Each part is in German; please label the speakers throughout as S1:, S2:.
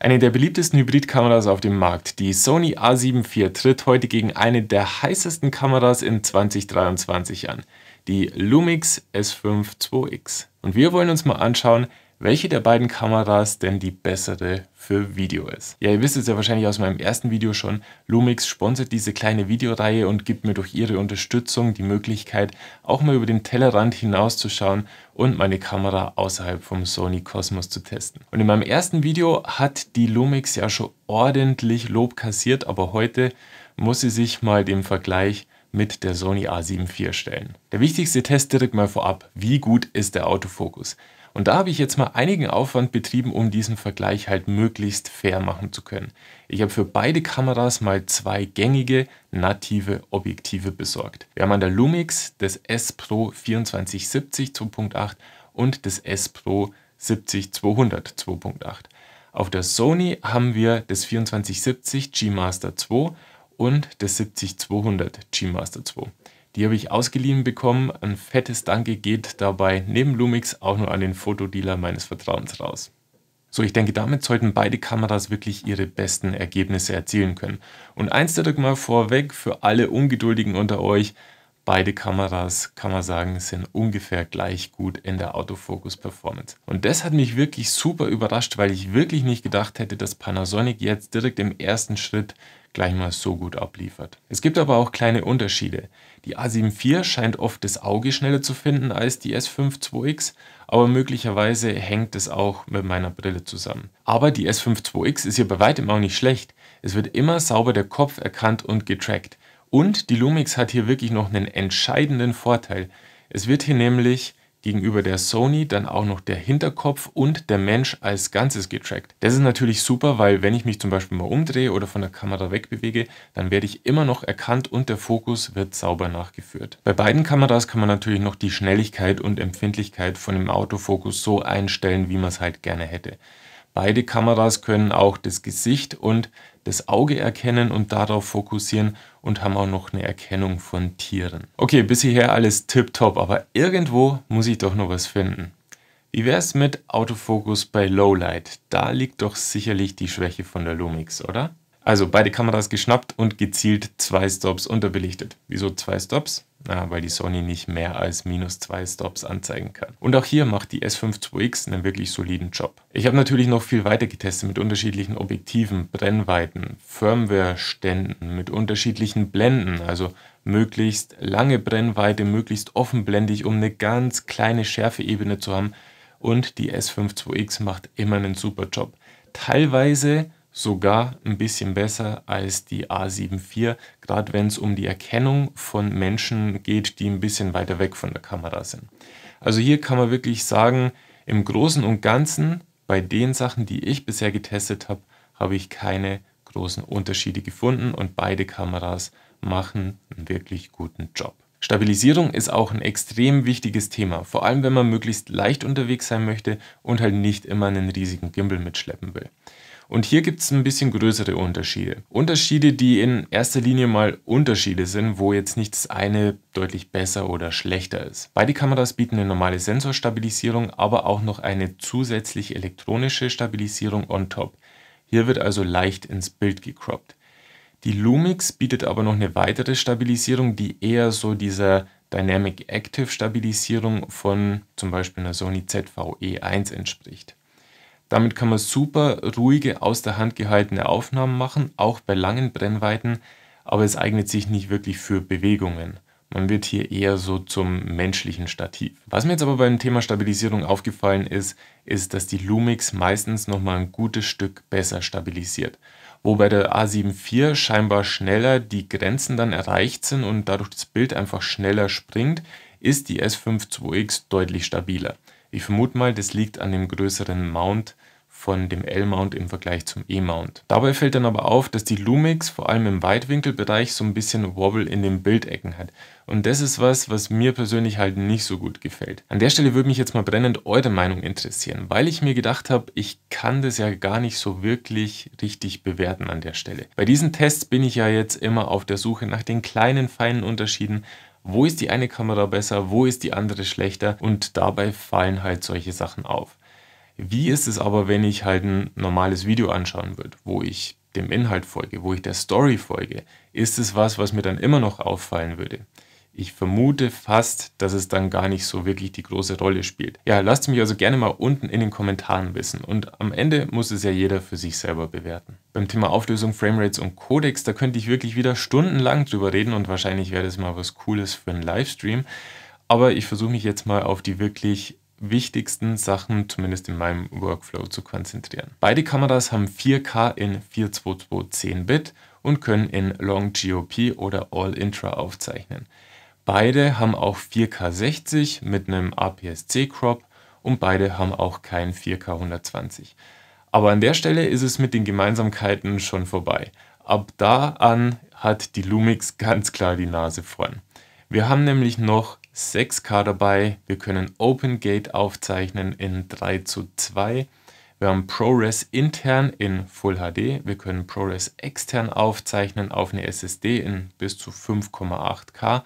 S1: Eine der beliebtesten Hybridkameras auf dem Markt, die Sony a7 IV, tritt heute gegen eine der heißesten Kameras in 2023 an, die Lumix S5 IIX. Und wir wollen uns mal anschauen, welche der beiden Kameras denn die bessere für Video ist. Ja, ihr wisst es ja wahrscheinlich aus meinem ersten Video schon, Lumix sponsert diese kleine Videoreihe und gibt mir durch ihre Unterstützung die Möglichkeit, auch mal über den Tellerrand hinauszuschauen und meine Kamera außerhalb vom Sony Kosmos zu testen. Und in meinem ersten Video hat die Lumix ja schon ordentlich Lob kassiert, aber heute muss sie sich mal dem Vergleich mit der Sony a7 IV stellen. Der wichtigste Test direkt mal vorab: Wie gut ist der Autofokus? Und da habe ich jetzt mal einigen Aufwand betrieben, um diesen Vergleich halt möglichst fair machen zu können. Ich habe für beide Kameras mal zwei gängige native Objektive besorgt. Wir haben an der Lumix das S-Pro 2470 2.8 und das S-Pro 70-200 2.8. Auf der Sony haben wir das 2470 G Master 2 und das 70-200 G Master 2. Die habe ich ausgeliehen bekommen. Ein fettes Danke geht dabei neben Lumix auch nur an den Fotodealer meines Vertrauens raus. So, ich denke, damit sollten beide Kameras wirklich ihre besten Ergebnisse erzielen können. Und eins direkt mal vorweg für alle Ungeduldigen unter euch: Beide Kameras, kann man sagen, sind ungefähr gleich gut in der Autofokus-Performance. Und das hat mich wirklich super überrascht, weil ich wirklich nicht gedacht hätte, dass Panasonic jetzt direkt im ersten Schritt gleich mal so gut abliefert. Es gibt aber auch kleine Unterschiede. Die a7 IV scheint oft das Auge schneller zu finden als die S5 IIX, aber möglicherweise hängt es auch mit meiner Brille zusammen. Aber die S5 IIX ist ja bei weitem auch nicht schlecht. Es wird immer sauber der Kopf erkannt und getrackt. Und die Lumix hat hier wirklich noch einen entscheidenden Vorteil. Es wird hier nämlich gegenüber der Sony dann auch noch der Hinterkopf und der Mensch als Ganzes getrackt. Das ist natürlich super, weil wenn ich mich zum Beispiel mal umdrehe oder von der Kamera wegbewege, dann werde ich immer noch erkannt und der Fokus wird sauber nachgeführt. Bei beiden Kameras kann man natürlich noch die Schnelligkeit und Empfindlichkeit von dem Autofokus so einstellen, wie man es halt gerne hätte. Beide Kameras können auch das Gesicht und das Auge erkennen und darauf fokussieren und haben auch noch eine Erkennung von Tieren. Okay, bis hierher alles tipptopp, aber irgendwo muss ich doch noch was finden. Wie wäre es mit Autofokus bei Lowlight? Da liegt doch sicherlich die Schwäche von der Lumix, oder? Also beide Kameras geschnappt und gezielt 2 Stops unterbelichtet. Wieso 2 Stops? Na, weil die Sony nicht mehr als -2 Stops anzeigen kann. Und auch hier macht die S5 IIX einen wirklich soliden Job. Ich habe natürlich noch viel weiter getestet mit unterschiedlichen Objektiven, Brennweiten, Firmware-Ständen, mit unterschiedlichen Blenden, also möglichst lange Brennweite, möglichst offenblendig, um eine ganz kleine Schärfeebene zu haben. Und die S5 IIX macht immer einen super Job. Teilweise sogar ein bisschen besser als die a7 IV, gerade wenn es um die Erkennung von Menschen geht, die ein bisschen weiter weg von der Kamera sind. Also hier kann man wirklich sagen, im Großen und Ganzen, bei den Sachen, die ich bisher getestet habe, habe ich keine großen Unterschiede gefunden und beide Kameras machen einen wirklich guten Job. Stabilisierung ist auch ein extrem wichtiges Thema, vor allem wenn man möglichst leicht unterwegs sein möchte und halt nicht immer einen riesigen Gimbal mitschleppen will. Und hier gibt es ein bisschen größere Unterschiede. Unterschiede, die in erster Linie mal Unterschiede sind, wo jetzt nicht das eine deutlich besser oder schlechter ist. Beide Kameras bieten eine normale Sensorstabilisierung, aber auch noch eine zusätzliche elektronische Stabilisierung on top. Hier wird also leicht ins Bild gecroppt. Die Lumix bietet aber noch eine weitere Stabilisierung, die eher so dieser Dynamic Active Stabilisierung von zum Beispiel einer Sony ZV-E1 entspricht. Damit kann man super ruhige, aus der Hand gehaltene Aufnahmen machen, auch bei langen Brennweiten, aber es eignet sich nicht wirklich für Bewegungen. Man wird hier eher so zum menschlichen Stativ. Was mir jetzt aber beim Thema Stabilisierung aufgefallen ist, dass die Lumix meistens nochmal ein gutes Stück besser stabilisiert. Wo bei der a7 IV scheinbar schneller die Grenzen dann erreicht sind und dadurch das Bild einfach schneller springt, ist die S5 IIX deutlich stabiler. Ich vermute mal, das liegt an dem größeren Mount von dem L-Mount im Vergleich zum E-Mount. Dabei fällt dann aber auf, dass die Lumix vor allem im Weitwinkelbereich so ein bisschen Wobble in den Bildecken hat. Und das ist was mir persönlich halt nicht so gut gefällt. An der Stelle würde mich jetzt mal brennend eure Meinung interessieren, weil ich mir gedacht habe, ich kann das ja gar nicht so wirklich richtig bewerten an der Stelle. Bei diesen Tests bin ich ja jetzt immer auf der Suche nach den kleinen, feinen Unterschieden. Wo ist die eine Kamera besser, wo ist die andere schlechter? Und dabei fallen halt solche Sachen auf. Wie ist es aber, wenn ich halt ein normales Video anschauen würde, wo ich dem Inhalt folge, wo ich der Story folge? Ist es was mir dann immer noch auffallen würde? Ich vermute fast, dass es dann gar nicht so wirklich die große Rolle spielt. Ja, lasst mich also gerne mal unten in den Kommentaren wissen und am Ende muss es ja jeder für sich selber bewerten. Beim Thema Auflösung, Framerates und Codecs, da könnte ich wirklich wieder stundenlang drüber reden und wahrscheinlich wäre das mal was Cooles für einen Livestream. Aber ich versuche mich jetzt mal auf die wirklich wichtigsten Sachen, zumindest in meinem Workflow, zu konzentrieren. Beide Kameras haben 4K in 422 10-Bit und können in Long GOP oder All-Intra aufzeichnen. Beide haben auch 4K 60 mit einem APS-C-Crop und beide haben auch kein 4K 120. Aber an der Stelle ist es mit den Gemeinsamkeiten schon vorbei. Ab da an hat die Lumix ganz klar die Nase vorn. Wir haben nämlich noch 6K dabei, wir können OpenGate aufzeichnen in 3:2, wir haben ProRes intern in Full HD, wir können ProRes extern aufzeichnen auf eine SSD in bis zu 5,8K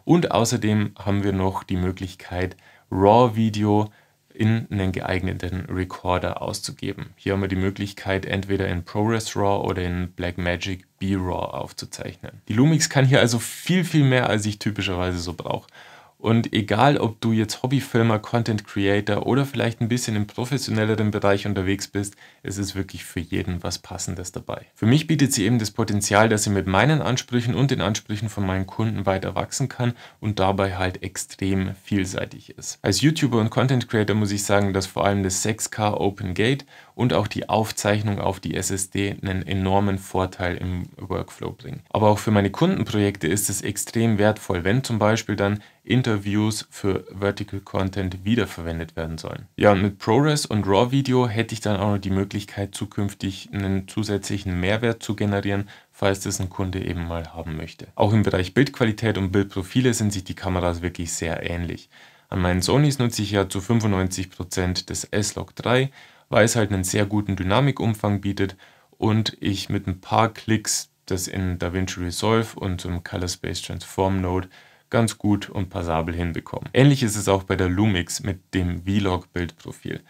S1: und außerdem haben wir noch die Möglichkeit, RAW-Video in einen geeigneten Recorder auszugeben. Hier haben wir die Möglichkeit, entweder in ProRes RAW oder in Blackmagic B-RAW aufzuzeichnen. Die Lumix kann hier also viel mehr, als ich typischerweise so brauche. Und egal, ob du jetzt Hobbyfilmer, Content Creator oder vielleicht ein bisschen im professionelleren Bereich unterwegs bist, es ist wirklich für jeden was Passendes dabei. Für mich bietet sie eben das Potenzial, dass sie mit meinen Ansprüchen und den Ansprüchen von meinen Kunden weiter wachsen kann und dabei halt extrem vielseitig ist. Als YouTuber und Content Creator muss ich sagen, dass vor allem das 6K OpenGate und auch die Aufzeichnung auf die SSD einen enormen Vorteil im Workflow bringen. Aber auch für meine Kundenprojekte ist es extrem wertvoll, wenn zum Beispiel dann Interviews für Vertical Content wiederverwendet werden sollen. Ja, und mit ProRes und RAW Video hätte ich dann auch noch die Möglichkeit, zukünftig einen zusätzlichen Mehrwert zu generieren, falls das ein Kunde eben mal haben möchte. Auch im Bereich Bildqualität und Bildprofile sind sich die Kameras wirklich sehr ähnlich. An meinen Sonys nutze ich ja zu 95% das S-Log 3, weil es halt einen sehr guten Dynamikumfang bietet und ich mit ein paar Klicks das in DaVinci Resolve und zum Color Space Transform Node ganz gut und passabel hinbekommen. Ähnlich ist es auch bei der Lumix mit dem V-Log Bildprofil.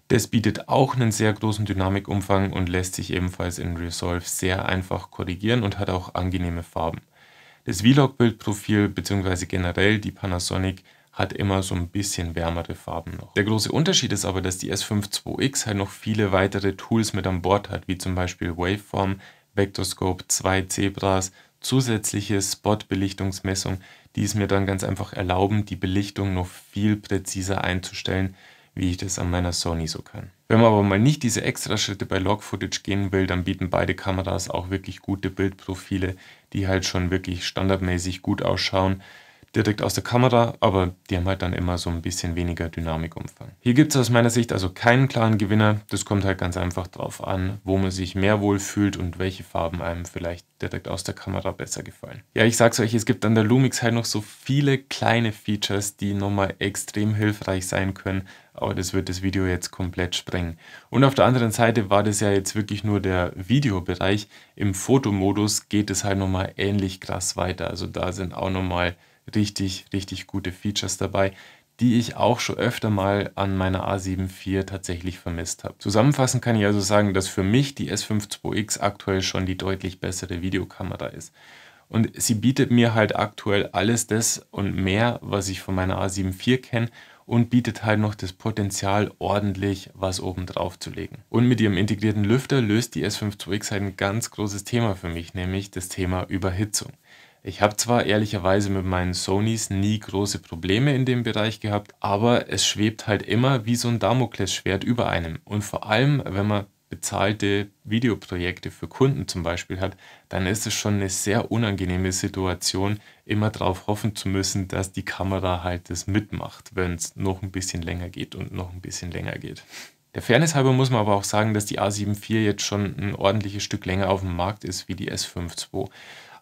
S1: Das bietet auch einen sehr großen Dynamikumfang und lässt sich ebenfalls in Resolve sehr einfach korrigieren und hat auch angenehme Farben. Das V-Log Bildprofil bzw. generell die Panasonic hat immer so ein bisschen wärmere Farben noch. Der große Unterschied ist aber, dass die S5 IIX halt noch viele weitere Tools mit an Bord hat, wie zum Beispiel Waveform, Vectorscope, 2 Zebras, zusätzliche Spot-Belichtungsmessung, die es mir dann ganz einfach erlauben, die Belichtung noch viel präziser einzustellen, wie ich das an meiner Sony so kann. Wenn man aber mal nicht diese Extraschritte bei Log-Footage gehen will, dann bieten beide Kameras auch wirklich gute Bildprofile, die halt schon wirklich standardmäßig gut ausschauen, direkt aus der Kamera, aber die haben halt dann immer so ein bisschen weniger Dynamikumfang. Hier gibt es aus meiner Sicht also keinen klaren Gewinner, das kommt halt ganz einfach drauf an, wo man sich mehr wohlfühlt und welche Farben einem vielleicht direkt aus der Kamera besser gefallen. Ja, ich sag's euch, es gibt an der Lumix halt noch so viele kleine Features, die nochmal extrem hilfreich sein können, aber das wird das Video jetzt komplett sprengen. Und auf der anderen Seite war das ja jetzt wirklich nur der Videobereich. Im Fotomodus geht es halt nochmal ähnlich krass weiter, also da sind auch nochmal richtig gute Features dabei, die ich auch schon öfter mal an meiner A7 IV tatsächlich vermisst habe. Zusammenfassend kann ich also sagen, dass für mich die S5 IIX aktuell schon die deutlich bessere Videokamera ist. Und sie bietet mir halt aktuell alles das und mehr, was ich von meiner A7 IV kenne und bietet halt noch das Potenzial, ordentlich was oben drauf zu legen. Und mit ihrem integrierten Lüfter löst die S5 IIX halt ein ganz großes Thema für mich, nämlich das Thema Überhitzung. Ich habe zwar ehrlicherweise mit meinen Sonys nie große Probleme in dem Bereich gehabt, aber es schwebt halt immer wie so ein Damoklesschwert über einem. Und vor allem, wenn man bezahlte Videoprojekte für Kunden zum Beispiel hat, dann ist es schon eine sehr unangenehme Situation, immer darauf hoffen zu müssen, dass die Kamera halt das mitmacht, wenn es noch ein bisschen länger geht und noch ein bisschen länger geht. Der Fairness halber muss man aber auch sagen, dass die A7 IV jetzt schon ein ordentliches Stück länger auf dem Markt ist wie die S5 II.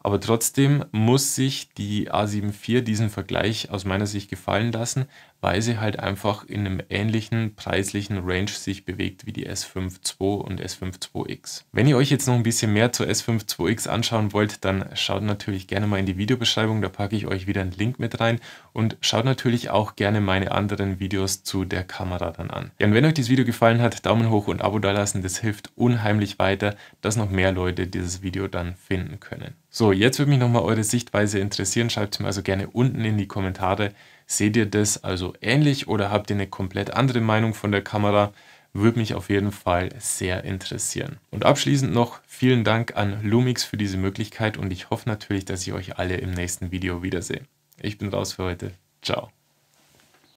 S1: Aber trotzdem muss sich die A7 IV diesen Vergleich aus meiner Sicht gefallen lassen, weil sie halt einfach in einem ähnlichen preislichen Range sich bewegt wie die S5 II und S5 IIX. Wenn ihr euch jetzt noch ein bisschen mehr zur S5 IIX anschauen wollt, dann schaut natürlich gerne mal in die Videobeschreibung, da packe ich euch wieder einen Link mit rein und schaut natürlich auch gerne meine anderen Videos zu der Kamera dann an. Ja, und wenn euch dieses Video gefallen hat, Daumen hoch und Abo dalassen, das hilft unheimlich weiter, dass noch mehr Leute dieses Video dann finden können. So, jetzt würde mich nochmal eure Sichtweise interessieren, schreibt es mir also gerne unten in die Kommentare. Seht ihr das also ähnlich oder habt ihr eine komplett andere Meinung von der Kamera? Würde mich auf jeden Fall sehr interessieren. Und abschließend noch vielen Dank an Lumix für diese Möglichkeit und ich hoffe natürlich, dass ich euch alle im nächsten Video wiedersehe. Ich bin raus für heute. Ciao.